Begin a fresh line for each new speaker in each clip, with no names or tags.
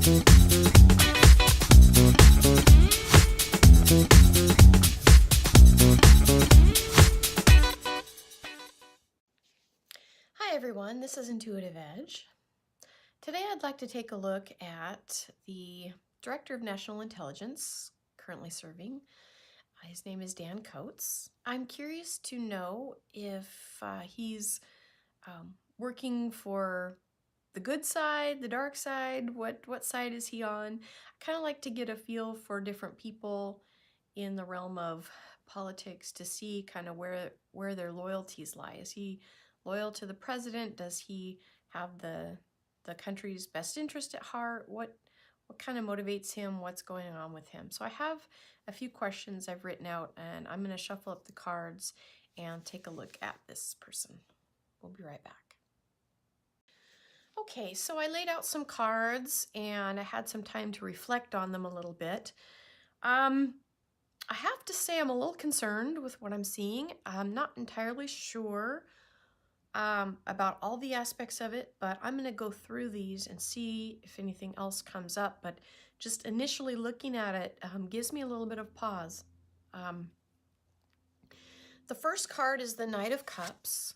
Hi everyone, this is Intuitive Edge. Today I'd like to take a look at the Director of National Intelligence, currently serving. His name is Dan Coats. I'm curious to know if he's working for the good side, the dark side, what side is he on? I kind of like to get a feel for different people in the realm of politics to see kind of where their loyalties lie. Is he loyal to the president? Does he have the country's best interest at heart? What kind of motivates him? What's going on with him? So I have a few questions I've written out, and I'm going to shuffle up the cards and take a look at this person. We'll be right back. Okay, so I laid out some cards and I had some time to reflect on them a little bit. I have to say I'm a little concerned with what I'm seeing. I'm not entirely sure about all the aspects of it, but I'm going to go through these and see if anything else comes up. But just initially looking at it gives me a little bit of pause. The first card is the Knight of Cups.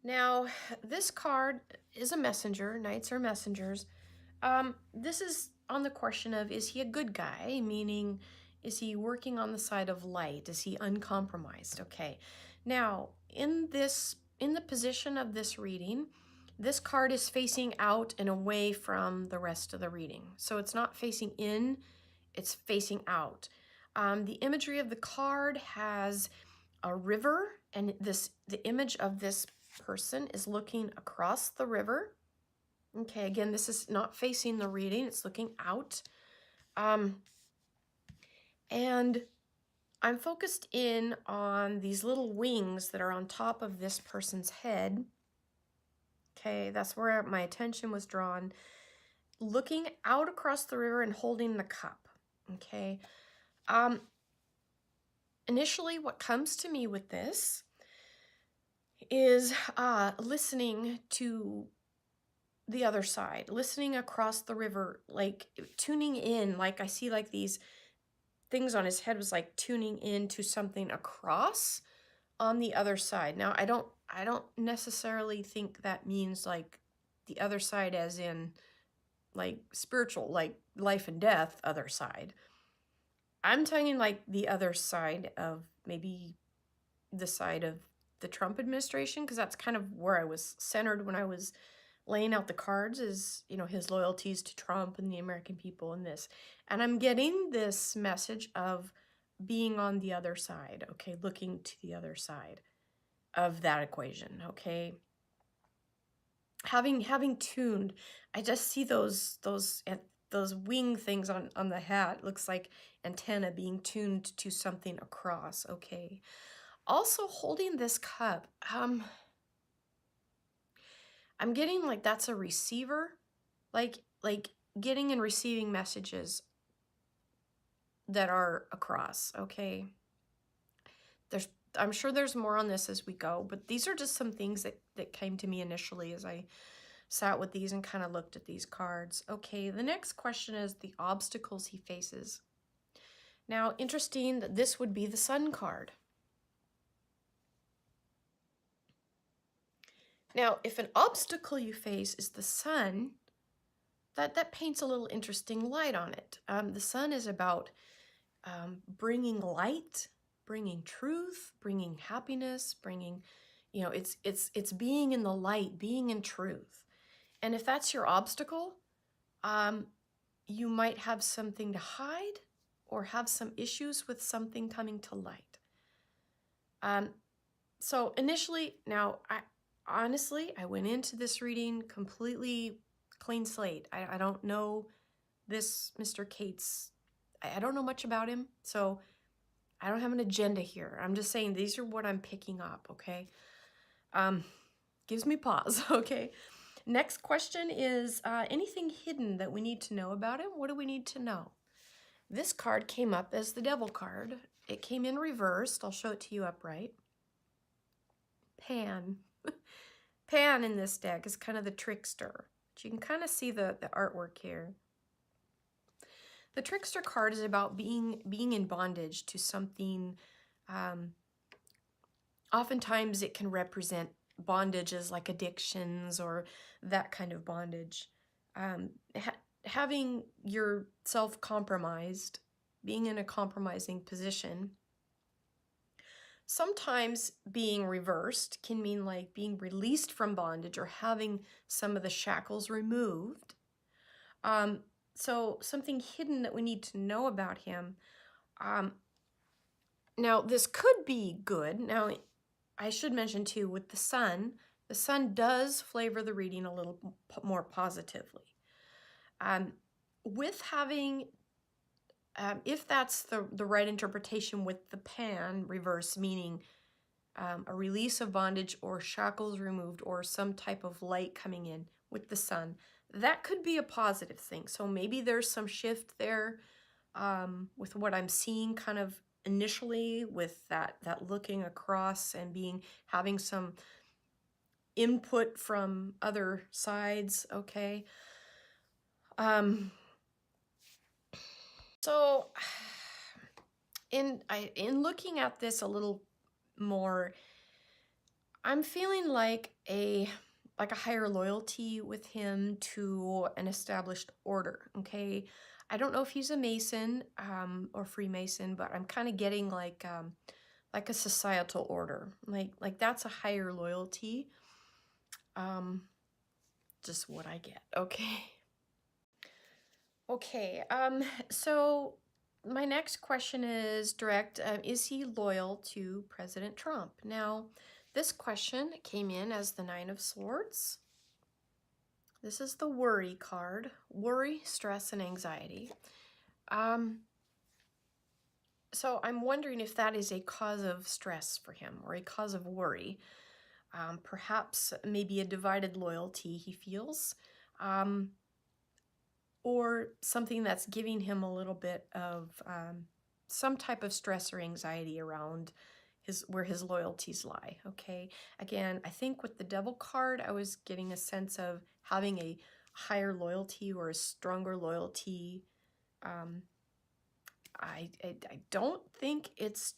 Now, this card is a messenger. Knights are messengers. This is on the question of, is he a good guy? Meaning, is he working on the side of light? Is he uncompromised? Okay. Now, in the position of this reading, this card is facing out and away from the rest of the reading. So it's not facing in, it's facing out. The imagery of the card has a river, and the image of this person is looking across the river. Okay, again, this is not facing the reading, it's looking out. And I'm focused in on these little wings that are on top of this person's head. Okay, that's where my attention was drawn. Looking out across the river and holding the cup. Okay. Initially, what comes to me with this is listening to the other side, listening across the river, like tuning in, like I see like these things on his head was like tuning in to something across on the other side. Now, I don't necessarily think that means like the other side as in like spiritual, like life and death other side. I'm talking like the other side of maybe the side of the Trump administration, because that's kind of where I was centered when I was laying out the cards, is, you know, his loyalties to Trump and the American people and this. And I'm getting this message of being on the other side, okay, looking to the other side of that equation, okay? Having tuned, I just see those wing things on the hat. It looks like antenna being tuned to something across, okay? Also holding this cup, I'm getting like that's a receiver, like getting and receiving messages that are across, okay? I'm sure there's more on this as we go, but these are just some things that came to me initially as I sat with these and kind of looked at these cards. Okay, the next question is the obstacles he faces. Now, interesting that this would be the Sun card. Now, if an obstacle you face is the Sun, that paints a little interesting light on it. The Sun is about bringing light, bringing truth, bringing happiness, bringing, you know, it's being in the light, being in truth. And if that's your obstacle, you might have something to hide or have some issues with something coming to light. So initially, now, honestly, I went into this reading completely clean slate. I don't know this Mr. Cates. I don't know much about him, so I don't have an agenda here. I'm just saying these are what I'm picking up, okay? Gives me pause, okay? Next question is anything hidden that we need to know about him? What do we need to know? This card came up as the Devil card. It came in reversed. I'll show it to you upright. Pan. Pan in this deck is kind of the trickster. You can kind of see the artwork here. The Trickster card is about being in bondage to something. Oftentimes it can represent bondages like addictions or that kind of bondage. Having yourself compromised, being in a compromising position. Sometimes being reversed can mean like being released from bondage or having some of the shackles removed. So something hidden that we need to know about him. Now, this could be good. Now, I should mention too, with the sun does flavor the reading a little more positively. With having, if that's the right interpretation with the pan reverse, meaning a release of bondage or shackles removed or some type of light coming in with the sun, that could be a positive thing. So maybe there's some shift there with what I'm seeing kind of initially with that looking across and having some input from other sides, okay? So in looking at this a little more, I'm feeling like a higher loyalty with him to an established order, okay? I don't know if he's a Mason or Freemason, but I'm kind of getting like a societal order. Like that's a higher loyalty. Just what I get, okay? Okay, so my next question is direct. Is he loyal to President Trump? Now, this question came in as the Nine of Swords. This is the worry card. Worry, stress, and anxiety. So I'm wondering if that is a cause of stress for him or a cause of worry. Perhaps maybe a divided loyalty he feels. Or something that's giving him a little bit of some type of stress or anxiety around where his loyalties lie, okay? Again, I think with the Devil card, I was getting a sense of having a higher loyalty or a stronger loyalty. I don't think it's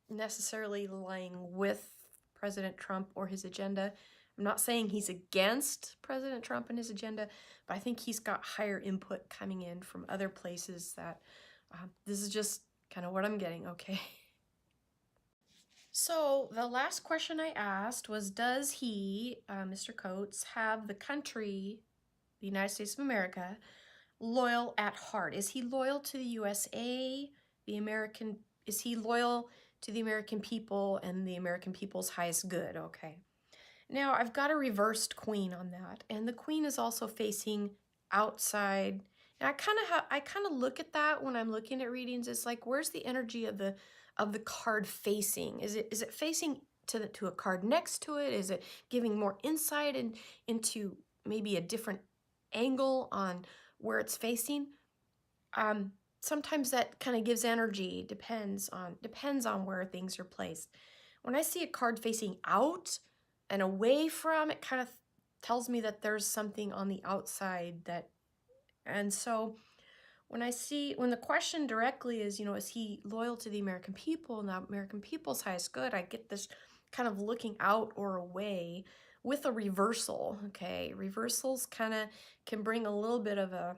necessarily lying with President Trump or his agenda. I'm not saying he's against President Trump and his agenda, but I think he's got higher input coming in from other places that this is just kind of what I'm getting, okay? So the last question I asked was, does he, Mr. Coates, have the country, the United States of America, loyal at heart? Is he loyal to the USA, is he loyal to the American people and the American people's highest good? Okay. Now I've got a reversed queen on that, and the queen is also facing outside. And I kind of look at that when I'm looking at readings. It's like, where's the energy of the card facing? Is it facing to a card next to it? Is it giving more insight into maybe a different angle on where it's facing? Sometimes that kind of gives energy, depends on where things are placed. When I see a card facing out and away from, it kind of tells me that there's something on the outside and so when the question directly is, is he loyal to the American people and the American people's highest good, I get this kind of looking out or away with a reversal, okay? Reversals kind of can bring a little bit of a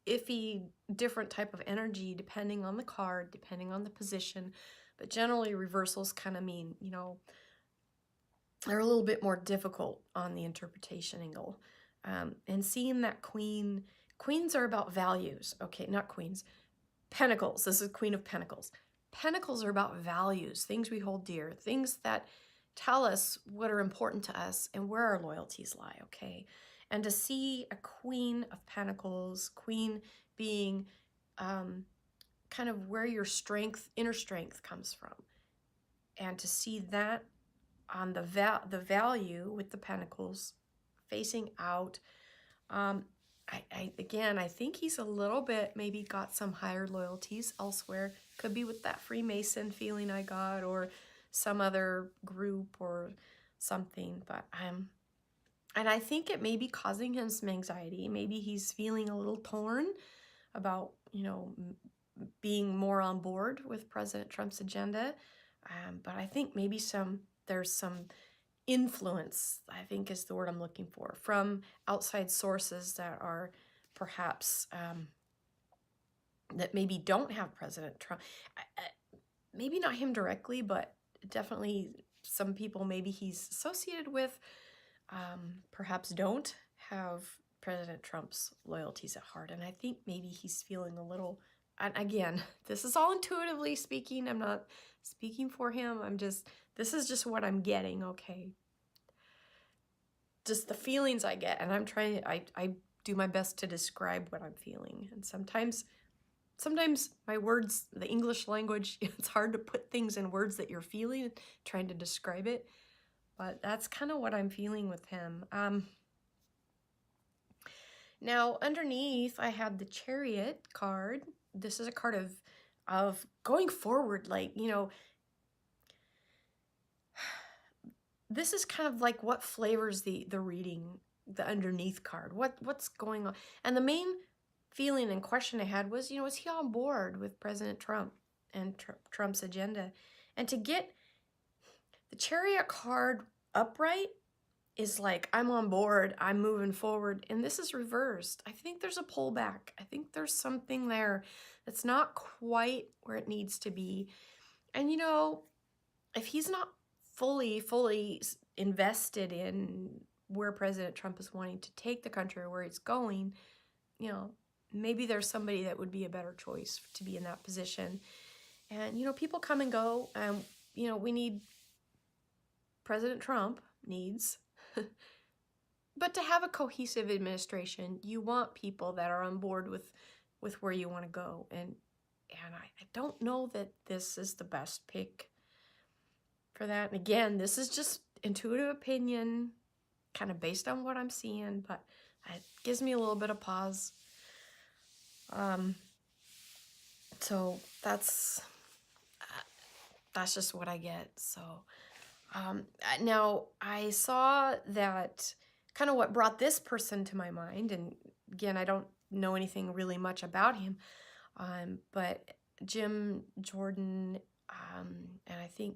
iffy, different type of energy depending on the card, depending on the position, but generally reversals kind of mean, they're a little bit more difficult on the interpretation angle. And seeing that queens are about values. Okay, not queens. Pentacles. This is Queen of Pentacles. Pentacles are about values, things we hold dear, things that tell us what are important to us and where our loyalties lie, okay? And to see a Queen of Pentacles, queen being kind of where your inner strength comes from. And to see that on the value with the pentacles facing out, I think he's a little bit maybe got some higher loyalties elsewhere. Could be with that Freemason feeling I got, or some other group or something, but And I think it may be causing him some anxiety. Maybe he's feeling a little torn about, being more on board with President Trump's agenda. But I think maybe there's some influence, I think is the word I'm looking for, from outside sources that are perhaps that maybe don't have President Trump. Maybe not him directly, but definitely some people maybe he's associated with perhaps don't have President Trump's loyalties at heart. And I think maybe he's feeling a little, and again, this is all intuitively speaking. I'm not speaking for him. This is just what I'm getting, okay? Just the feelings I get. And I do my best to describe what I'm feeling. And sometimes my words, the English language, it's hard to put things in words that you're feeling, trying to describe it. But that's kind of what I'm feeling with him. Now, underneath, I had the Chariot card. This is a card of going forward, this is kind of like what flavors the reading, the underneath card. What's going on? And the main feeling and question I had was, is he on board with President Trump and Trump's agenda? And to get the Chariot card upright is like, I'm on board, I'm moving forward. And this is reversed. I think there's a pullback. I think there's something there that's not quite where it needs to be. And if he's not fully invested in where President Trump is wanting to take the country or where it's going, maybe there's somebody that would be a better choice to be in that position. And, people come and go. We need President Trump needs. But to have a cohesive administration, you want people that are on board with where you want to go. And I don't know that this is the best pick for that. And again, this is just intuitive opinion, kind of based on what I'm seeing, but it gives me a little bit of pause. So that's just what I get. So now I saw that kind of what brought this person to my mind, and again, I don't know anything really much about him, but Jim Jordan, and I think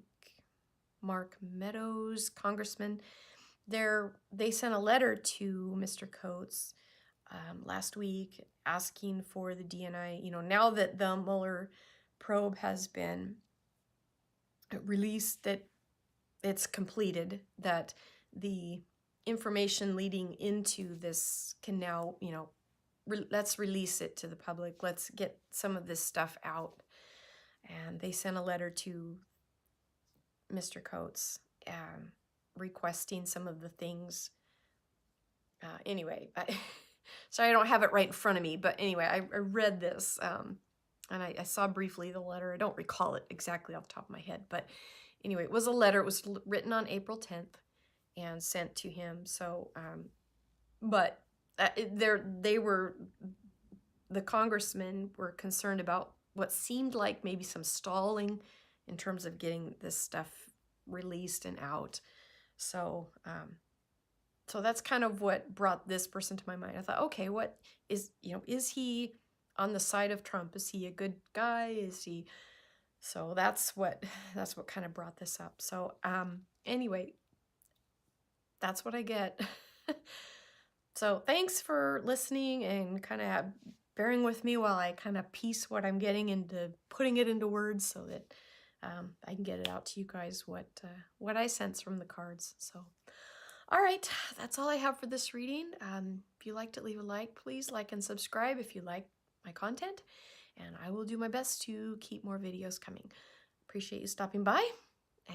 Mark Meadows, congressman, they sent a letter to Mr. Coats last week asking for the DNI, now that the Mueller probe has been released, that it's completed, that the information leading into this can now, let's release it to the public. Let's get some of this stuff out. And they sent a letter to Mr. Coats requesting some of the things. Anyway, sorry I don't have it right in front of me, but anyway, I read this and I saw briefly the letter. I don't recall it exactly off the top of my head, but anyway, it was a letter. It was written on April 10th and sent to him. So, but the congressmen were concerned about what seemed like maybe some stalling in terms of getting this stuff released and out. So, so that's kind of what brought this person to my mind. I thought, okay, what is he on the side of Trump? Is he a good guy? Is he? So that's what kind of brought this up. So, anyway, that's what I get. So thanks for listening and kind of bearing with me while I kind of piece what I'm getting into, putting it into words so that I can get it out to you guys what I sense from the cards. So, all right, that's all I have for this reading. If you liked it, leave a like, please. Like and subscribe if you like my content, and I will do my best to keep more videos coming. Appreciate you stopping by,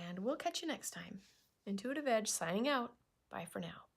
and we'll catch you next time. Intuitive Edge signing out. Bye for now.